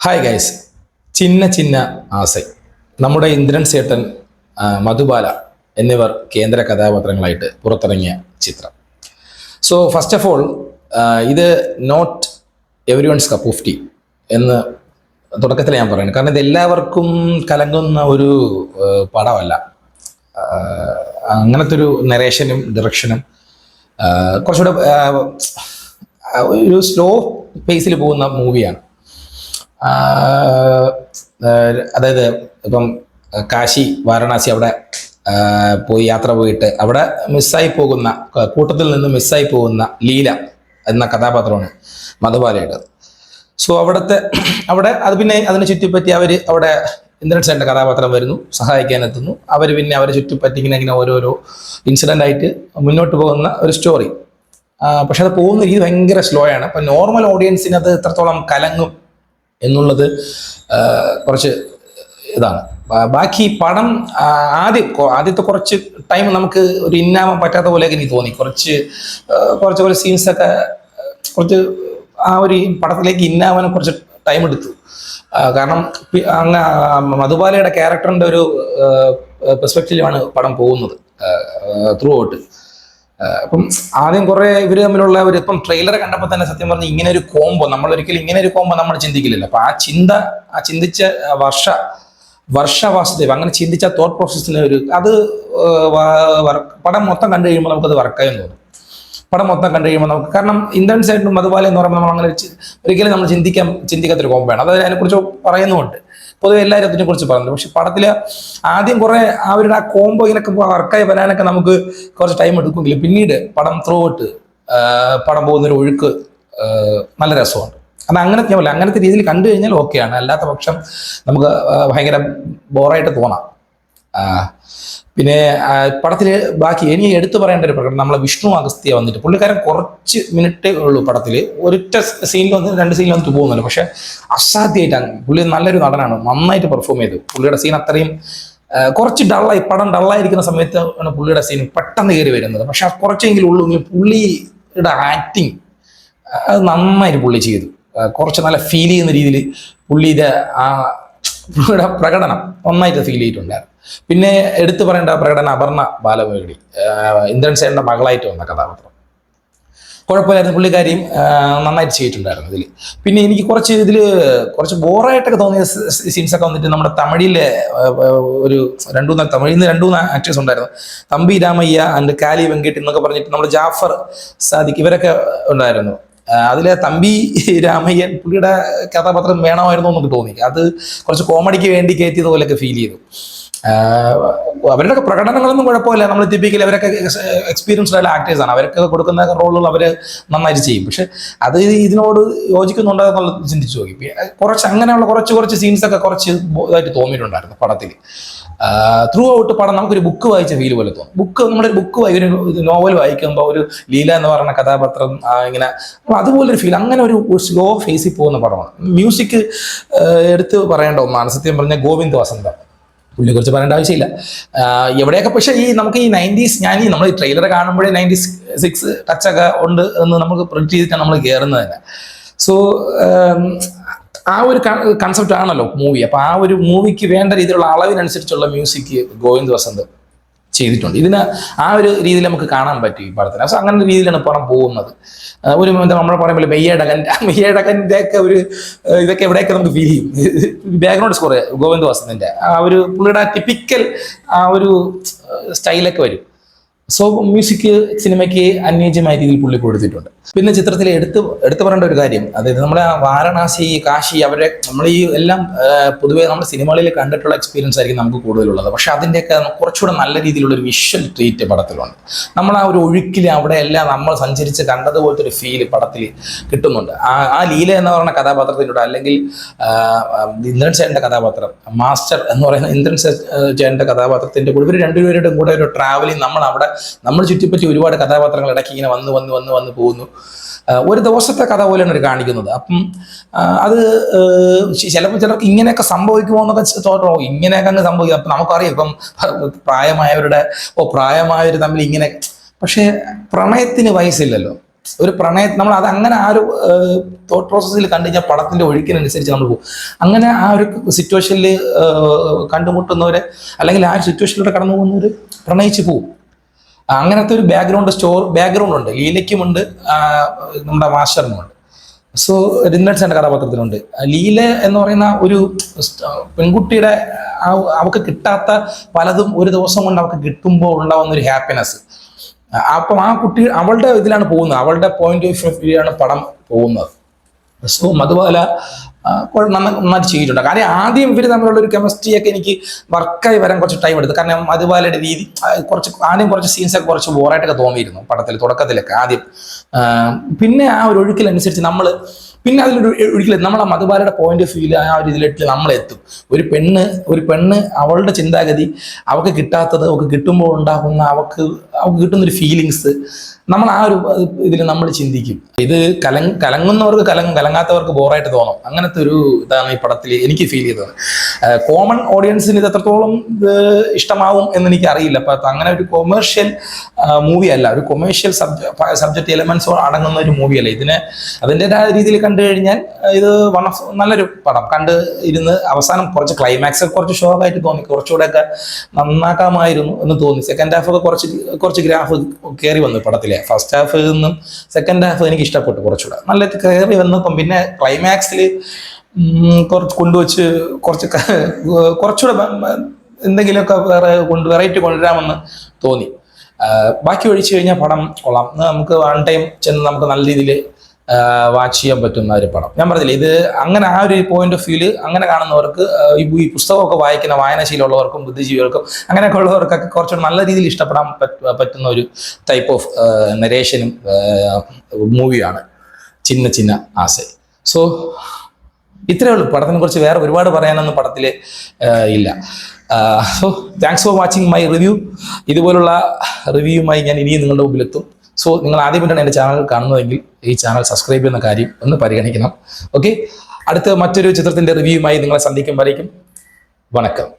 Hi guys, Chinna Chinna Aasai, നമ്മുടെ ഇന്ദ്രൻ സേട്ടൻ, മധുബാല എന്നിവർ കേന്ദ്ര കഥാപാത്രങ്ങളായിട്ട് പുറത്തിറങ്ങിയ ചിത്രം. സോ ഫസ്റ്റ് ഓഫ് ഓൾ, ഇത് not everyone's cup of tea എന്ന് തുടക്കത്തിൽ ഞാൻ പറയുന്നത്. കാരണം ഇത് എല്ലാവർക്കും കലങ്ങുന്ന ഒരു പടമല്ല. അങ്ങനത്തെ ഒരു നരേഷനും ഡയറക്ഷനും കുറച്ചുകൂടെ ഒരു സ്ലോ പേസിൽ പോകുന്ന മൂവിയാണ്. അതായത് ഇപ്പം കാശി വാരണാസി അവിടെ പോയി യാത്ര പോയിട്ട് അവിടെ മിസ്സായി പോകുന്ന, കൂട്ടത്തിൽ നിന്ന് മിസ്സായി പോകുന്ന ലീല എന്ന കഥാപാത്രമാണ് മധുബാലയുടെ. സോ അവിടെ അത് പിന്നെ അതിനെ ചുറ്റിപ്പറ്റി അവിടെ ഇന്ദ്രൻ സേട്ടൻ്റെ കഥാപാത്രം വരുന്നു, സഹായിക്കാനെത്തുന്നു. അവർ പിന്നെ അവരെ ചുറ്റിപ്പറ്റി ഇങ്ങനെ ഓരോരോ ഇൻസിഡൻ്റ് ആയിട്ട് മുന്നോട്ട് പോകുന്ന ഒരു സ്റ്റോറി. പക്ഷെ അത് പോകുന്ന രീതി ഭയങ്കര സ്ലോ ആണ്. അപ്പം നോർമൽ ഓഡിയൻസിന് അത് എത്രത്തോളം കലങ്ങും എന്നുള്ളത് കുറച്ച് ഇതാണ്. ബാക്കി പടം ആദ്യത്തെ കുറച്ച് ടൈം നമുക്ക് ഒരു ഇന്നാവാൻ പറ്റാത്ത പോലെയൊക്കെ എനിക്ക് തോന്നി. കുറച്ച് സീൻസൊക്കെ കുറച്ച് ആ ഒരു പടത്തിലേക്ക് ഇന്നാവാൻ കുറച്ച് ടൈം എടുത്തു. കാരണം മധുബാലയുടെ ക്യാരക്ടറിൻ്റെ ഒരു പെർസ്പെക്റ്റീവിലാണ് പടം പോകുന്നത് ത്രൂ ഔട്ട്. അപ്പം ആദ്യം കുറെ ഇവർ തമ്മിലുള്ള ഇപ്പം ട്രെയിലർ കണ്ടപ്പോൾ തന്നെ സത്യം പറഞ്ഞ് ഇങ്ങനെ ഒരു കോംബോ നമ്മളൊരിക്കലും ഇങ്ങനെ ഒരു കോംബോ നമ്മൾ ചിന്തിക്കില്ലല്ലോ. അപ്പൊ ചിന്തിച്ച വർഷ വാസുദേവ് അങ്ങനെ ചിന്തിച്ച തോട്ട് പ്രോസസ്സിന് അത് പടം മൊത്തം കണ്ടു കഴിയുമ്പോൾ നമുക്കത് വർക്കായി തോന്നും. പടം മൊത്തം കണ്ടു കഴിയുമ്പോൾ നമുക്ക്, കാരണം ഇന്ദ്രൻ സൈഡിനും മധുബാല എന്ന് പറയുമ്പോൾ നമ്മൾ അങ്ങനെ ഒരിക്കലും നമ്മൾ ചിന്തിക്കാത്തൊരു കോംബോയാണ്. അത് അതിനെക്കുറിച്ച് പറയുന്നുമുണ്ട്, പൊതുവെ എല്ലാവരും അതിനെക്കുറിച്ച് പറയുന്നത്. പക്ഷെ പടത്തിൽ ആദ്യം കുറെ അവരുടെ ആ കോംബോ ഇങ്ങനെയൊക്കെ വർക്കായി വരാനൊക്കെ നമുക്ക് കുറച്ച് ടൈം എടുക്കുമെങ്കിലും പിന്നീട് പടം ത്രൂ ഔട്ട് പടം പോകുന്നൊരു ഒഴുക്ക് നല്ല രസമുണ്ട്. അത് അങ്ങനത്തെ രീതിയിൽ കണ്ടു കഴിഞ്ഞാൽ ഓക്കെയാണ്. അല്ലാത്ത പക്ഷം നമുക്ക് ഭയങ്കര ബോറായിട്ട് തോന്നാം. പിന്നെ പടത്തിൽ ബാക്കി ഇനി എടുത്തു പറയേണ്ട ഒരു പ്രകടനം നമ്മളെ വിഷ്ണു അഗസ്ത്യ വന്നിട്ട്, പുള്ളിക്കാരൻ കുറച്ച് മിനിറ്റേ ഉള്ളൂ പടത്തിൽ, ഒരൊറ്റ സീനിൽ വന്ന് 2 സീനിൽ വന്നിട്ട് പോകുന്നുണ്ട്. പക്ഷെ അസാധ്യമായിട്ടാണ് പുള്ളി, നല്ലൊരു നടനാണ്, നന്നായിട്ട് പെർഫോം ചെയ്തു. പുള്ളിയുടെ സീൻ അത്രയും കുറച്ച് പടം ഡള്ളായിരിക്കുന്ന സമയത്ത് ആണ് പുള്ളിയുടെ സീൻ പെട്ടെന്ന് കയറി വരുന്നത്. പക്ഷെ കുറച്ചെങ്കിലും ഉള്ളൂ, പുള്ളിയുടെ ആക്ടിങ് അത് നന്നായിട്ട് പുള്ളി ചെയ്തു. കുറച്ച് നല്ല ഫീൽ ചെയ്യുന്ന രീതിയിൽ പുള്ളിയുടെ പ്രകടനം നന്നായിട്ട് ഫീൽ ചെയ്തിട്ടുണ്ടായിരുന്നു. പിന്നെ എടുത്തു പറയേണ്ട പ്രകടനം അപർണ ബാലമുരളി, ഇന്ദ്രൻ സേട്ടൻ്റെ മകളായിട്ട് വന്ന കഥാപാത്രം കുഴപ്പമില്ലായിരുന്നു. പുള്ളിക്കാരിയും നന്നായിട്ട് ചെയ്തിട്ടുണ്ടായിരുന്നു ഇതിൽ. പിന്നെ എനിക്ക് കുറച്ച് ബോറായിട്ടൊക്കെ തോന്നിയ സീൻസൊക്കെ വന്നിട്ട് നമ്മുടെ തമിഴിലെ ഒരു രണ്ടു മൂന്ന് ആക്ടേഴ്സ് ഉണ്ടായിരുന്നു. തമ്പി രാമയ്യ ആൻഡ് കാലി വെങ്കട്ട് എന്നൊക്കെ പറഞ്ഞിട്ട് നമ്മുടെ ജാഫർ സാദിഖ് ഇവരൊക്കെ ഉണ്ടായിരുന്നു. അതിലെ തമ്പി രാമയ്യൻ പുള്ളിയുടെ കഥാപാത്രം വേണമായിരുന്നു എന്നൊക്കെ തോന്നി. അത് കുറച്ച് കോമഡിക്ക് വേണ്ടി കയറ്റിയത് പോലെയൊക്കെ ഫീൽ ചെയ്തു. അവരുടെ പ്രകടനങ്ങളൊന്നും കുഴപ്പമില്ല, നമ്മൾ ടിപ്പിക്കലി അവരൊക്കെ എക്സ്പീരിയൻസ്ഡ് ആയ ആക്ടേഴ്സാണ്, അവരൊക്കെ കൊടുക്കുന്ന റോളുകൾ അവർ നന്നായിട്ട് ചെയ്യും. പക്ഷെ അത് ഇതിനോട് യോജിക്കുന്നുണ്ടോ എന്നുള്ളത് ചിന്തിച്ചു നോക്കി. കുറച്ച് അങ്ങനെയുള്ള കുറച്ച് സീൻസൊക്കെ കുറച്ച് ഇതായിട്ട് തോന്നിയിട്ടുണ്ടായിരുന്നു പടത്തിൽ. ത്രൂ ഔട്ട് പടം നമുക്കൊരു ബുക്ക് വായിച്ച ഫീൽ പോലെ തോന്നും. നമ്മളൊരു ഒരു നോവൽ വായിക്കുമ്പോൾ ഒരു ലീല എന്ന് പറയുന്ന കഥാപാത്രം ഇങ്ങനെ അതുപോലൊരു ഫീൽ, അങ്ങനെ ഒരു സ്ലോ ഫേസിൽ പോകുന്ന പടമാണ്. മ്യൂസിക് എടുത്ത് പറയേണ്ട ഒന്നാണ് സത്യം പറഞ്ഞാൽ ഗോവിന്ദ് വസന്ത. പുള്ളിയെ കുറിച്ച് പറയേണ്ട ആവശ്യമില്ല എവിടെയൊക്കെ. പക്ഷേ നമുക്ക് ഈ 90s, നമ്മൾ ഈ ട്രെയിലർ കാണുമ്പോഴേ 96 ടച്ചൊക്കെ ഉണ്ട് എന്ന് നമുക്ക് പ്രിഡിക്റ്റ് ചെയ്തിട്ടാണ് നമ്മൾ കയറുന്നത് തന്നെ. സോ ആ ഒരു കൺസെപ്റ്റ് ആണല്ലോ മൂവി. അപ്പോൾ ആ ഒരു മൂവിക്ക് വേണ്ട രീതിയിലുള്ള അളവിനനുസരിച്ചുള്ള മ്യൂസിക് ഗോവിന്ദ് വസന്ത് ചെയ്തിട്ടുണ്ട്. ഇതിന് ആ ഒരു രീതിയിൽ നമുക്ക് കാണാൻ പറ്റും ഈ പടത്തിന്. സോ അങ്ങനെ രീതിയിലാണ് പടം പോകുന്നത്. ഒരു നമ്മൾ പറയുമ്പോൾ മെയ്യടകൻ്റെ ഒക്കെ ഒരു ഇതൊക്കെ എവിടെയൊക്കെ നമുക്ക് ഫീൽ ചെയ്യും. ബാക്ക്ഗ്രൗണ്ട് സ്കോർ ഗോവിന്ദ് വസന്തിൻ്റെ ആ ഒരു പുള്ളിയുടെ ടിപ്പിക്കൽ ആ ഒരു സ്റ്റൈലൊക്കെ വരും. സോ മ്യൂസിക് സിനിമയ്ക്ക് അന്യോജ്യമായ രീതിയിൽ പുള്ളി കൊടുത്തിട്ടുണ്ട്. പിന്നെ ചിത്രത്തിൽ എടുത്തു പറയേണ്ട ഒരു കാര്യം, അതായത് നമ്മുടെ വാരണാസി, കാശി, നമ്മൾ ഈ എല്ലാം പൊതുവെ നമ്മുടെ സിനിമകളിൽ കണ്ടിട്ടുള്ള എക്സ്പീരിയൻസ് ആയിരിക്കും നമുക്ക് കൂടുതലുള്ളത്. പക്ഷെ അതിൻ്റെയൊക്കെ കുറച്ചുകൂടെ നല്ല രീതിയിലുള്ള ഒരു വിഷ്വൽ ട്രീറ്റ് പടത്തിലുണ്ട്. നമ്മൾ ആ ഒരു ഒഴുക്കിൽ അവിടെ എല്ലാം നമ്മൾ സഞ്ചരിച്ച് കണ്ടതുപോലത്തെ ഒരു ഫീല് പടത്തിൽ കിട്ടുന്നുണ്ട്. ആ ലീല എന്ന് പറയുന്ന കഥാപാത്രത്തിലൂടെ, അല്ലെങ്കിൽ ഇന്ദ്രൻ സേട്ടൻ്റെ കഥാപാത്രം മാസ്റ്റർ എന്ന് പറയുന്ന ഇന്ദ്രൻ ചേട്ടൻ്റെ കഥാപാത്രത്തിൻ്റെ കൂടെ ഇവർ രണ്ടുപേരുടെയും കൂടെ ഒരു ട്രാവലിംഗ്, നമ്മൾ ചുറ്റിപ്പറ്റി ഒരുപാട് കഥാപാത്രങ്ങൾ ഇടയ്ക്ക് ഇങ്ങനെ വന്ന് പോകുന്നു. ഒരു ദിവസത്തെ കഥ പോലെയാണ് അവർ കാണിക്കുന്നത്. അപ്പം അത് ചിലർക്ക് ഇങ്ങനെയൊക്കെ സംഭവിക്കുമോ എന്നൊക്കെ തോന്നോ, ഇങ്ങനെയൊക്കെ അങ്ങ് സംഭവിക്കും. അപ്പം നമുക്കറിയാം ഇപ്പം പ്രായമായവർ തമ്മിൽ ഇങ്ങനെ. പക്ഷേ പ്രണയത്തിന് വയസ്സില്ലല്ലോ. ഒരു പ്രണയ നമ്മൾ അത് അങ്ങനെ ആ ഒരു തോട്ട് പ്രോസസ്സിൽ കണ്ടു കഴിഞ്ഞാൽ പടത്തിന്റെ ഒഴുക്കിനനുസരിച്ച് നമ്മൾ പോകും. അങ്ങനെ ആ ഒരു സിറ്റുവേഷനിൽ കണ്ടുമുട്ടുന്നവരെ അല്ലെങ്കിൽ ആ ഒരു സിറ്റുവേഷനിലൂടെ കടന്നു പോകുന്നവർ പ്രണയിച്ച് പോകും. അങ്ങനത്തെ ഒരു ബാക്ക്ഗ്രൗണ്ട് ഉണ്ട്. ലീലയ്ക്കുമുണ്ട്, നമ്മുടെ മാസ്റ്ററിനുമുണ്ട്. സോ ഇന്ദ്രൻസേന്റെ കഥാപാത്രത്തിലുണ്ട്. ലീല എന്ന് പറയുന്ന ഒരു പെൺകുട്ടിയുടെ അവൾക്ക് കിട്ടാത്ത പലതും ഒരു ദിവസം കൊണ്ട് അവൾക്ക് കിട്ടുമ്പോൾ ഉണ്ടാവുന്ന ഒരു ഹാപ്പിനെസ്. അപ്പം ആ കുട്ടി അവളുടെ ഇതിലാണ് പോകുന്നത്, അവളുടെ പോയിന്റ് ഓഫ് വ്യൂയാണ് പടം പോകുന്നത്. സോ മധുബാല നന്നായിട്ട് ചെയ്തിട്ടുണ്ട്. കാര്യം ആദ്യം ഇവർ തമ്മിലുള്ള ഒരു കെമിസ്ട്രിയൊക്കെ എനിക്ക് വർക്കായി വരാൻ കുറച്ച് ടൈം എടുത്തു. കാരണം മധുബാലയുടെ രീതി ആദ്യം കുറച്ച് സീൻസൊക്കെ കുറച്ച് ബോറായിട്ടൊക്കെ തോന്നിയിരുന്നു പടത്തിൽ തുടക്കത്തിലൊക്കെ ആദ്യം. പിന്നെ ആ ഒരു ഒഴുക്കിലനുസരിച്ച് നമ്മൾ പിന്നെ അതിലൊരു ഒഴുക്കിൽ നമ്മൾ ആ മധുബാലയുടെ പോയിന്റ് ഓഫ് വ്യൂവിൽ ആ ഒരു ഇതിലേക്ക് നമ്മളെത്തും. ഒരു പെണ്ണ് അവളുടെ ചിന്താഗതി, അവൾക്ക് കിട്ടാത്തത് അവൾക്ക് കിട്ടുമ്പോൾ ഉണ്ടാകുന്ന അവൾക്ക് കിട്ടുന്നൊരു ഫീലിങ്സ്, നമ്മൾ ആ ഒരു ഇതിൽ നമ്മൾ ചിന്തിക്കും. ഇത് കലങ്ങുന്നവർക്ക് കലങ്ങാത്തവർക്ക് ബോറായിട്ട് തോന്നും. അങ്ങനത്തെ ഒരു ഇതാണ് ഈ പടത്തിൽ എനിക്ക് ഫീൽ ചെയ്തത്. കോമൺ ഓഡിയൻസിന് ഇത് എത്രത്തോളം ഇഷ്ടമാവും എന്ന് എനിക്ക് അറിയില്ല. അപ്പം അങ്ങനെ ഒരു കൊമേഴ്ഷ്യൽ മൂവി അല്ല, ഒരു കൊമേഴ്ഷ്യൽ സബ്ജക്റ്റ് എലമെന്റ്സ് അടങ്ങുന്ന ഒരു മൂവി അല്ല. ഇതിനെ അതിൻ്റെതായ രീതിയിൽ കണ്ടു കഴിഞ്ഞാൽ ഇത് നല്ലൊരു പടം. കണ്ട് ഇരുന്ന് അവസാനം കുറച്ച് ക്ലൈമാക്സ് കുറച്ച് ഷോക്കായിട്ട് തോന്നി, കുറച്ചുകൂടെയൊക്കെ നന്നാക്കാമായിരുന്നു എന്ന് തോന്നി. സെക്കൻഡ് ഹാഫ് ഒക്കെ കുറച്ച് ഗ്രാഫ് കയറി വന്നു പടത്തിൽ. ഫസ്റ്റ് ഹാഫിൽ നിന്നും സെക്കൻഡ് ഹാഫ് എനിക്ക് ഇഷ്ടപ്പെട്ടു, കുറച്ചുകൂടെ നല്ല കയറി വന്നപ്പം. പിന്നെ ക്ലൈമാക്സിൽ കുറച്ച് കൊണ്ടുവച്ച് കുറച്ചുകൂടെ എന്തെങ്കിലുമൊക്കെ വെറൈറ്റി കൊണ്ടുവരാമെന്ന് തോന്നി. ബാക്കി ഒഴിച്ചു കഴിഞ്ഞാൽ പടം കൊള്ളാം. നമുക്ക് വൺ ടൈം ചെന്ന് നമുക്ക് നല്ല രീതിയിൽ വാച്ച് ചെയ്യാൻ പറ്റുന്ന ഒരു പടം. ഞാൻ പറഞ്ഞില്ലേ, ഇത് അങ്ങനെ ആ ഒരു പോയിന്റ് ഓഫ് വ്യൂല് അങ്ങനെ കാണുന്നവർക്ക്, ഈ പുസ്തകമൊക്കെ വായിക്കുന്ന വായനാശീലമുള്ളവർക്കും ബുദ്ധിജീവികൾക്കും അങ്ങനെയൊക്കെ ഉള്ളവർക്കൊക്കെ കുറച്ചുകൂടി നല്ല രീതിയിൽ ഇഷ്ടപ്പെടാൻ പറ്റുന്ന ഒരു ടൈപ്പ് ഓഫ് നരേഷനും മൂവിയാണ് ചിന്ന ആസ. സോ ഇത്രയേ ഉള്ളൂ. പടത്തിനെ കുറിച്ച് വേറെ ഒരുപാട് പറയാനൊന്നും പടത്തിൽ ഇല്ല. So thanks for watching my review. ഇതുപോലുള്ള റിവ്യൂമായി ഞാൻ ഇനിയും നിങ്ങളുടെ മുമ്പിലെത്തും. സോ നിങ്ങൾ ആദ്യമായിട്ടാണ് എൻ്റെ ചാനൽ കാണുന്നതെങ്കിൽ ഈ ചാനൽ സബ്സ്ക്രൈബ് ചെയ്യുന്ന കാര്യം ഒന്ന് പരിഗണിക്കണം. ഓക്കെ, അടുത്ത മറ്റൊരു ചിത്രത്തിൻ്റെ റിവ്യൂമായി നിങ്ങളെ സന്ധിക്കുമ്പോഴേക്കും വണക്കം.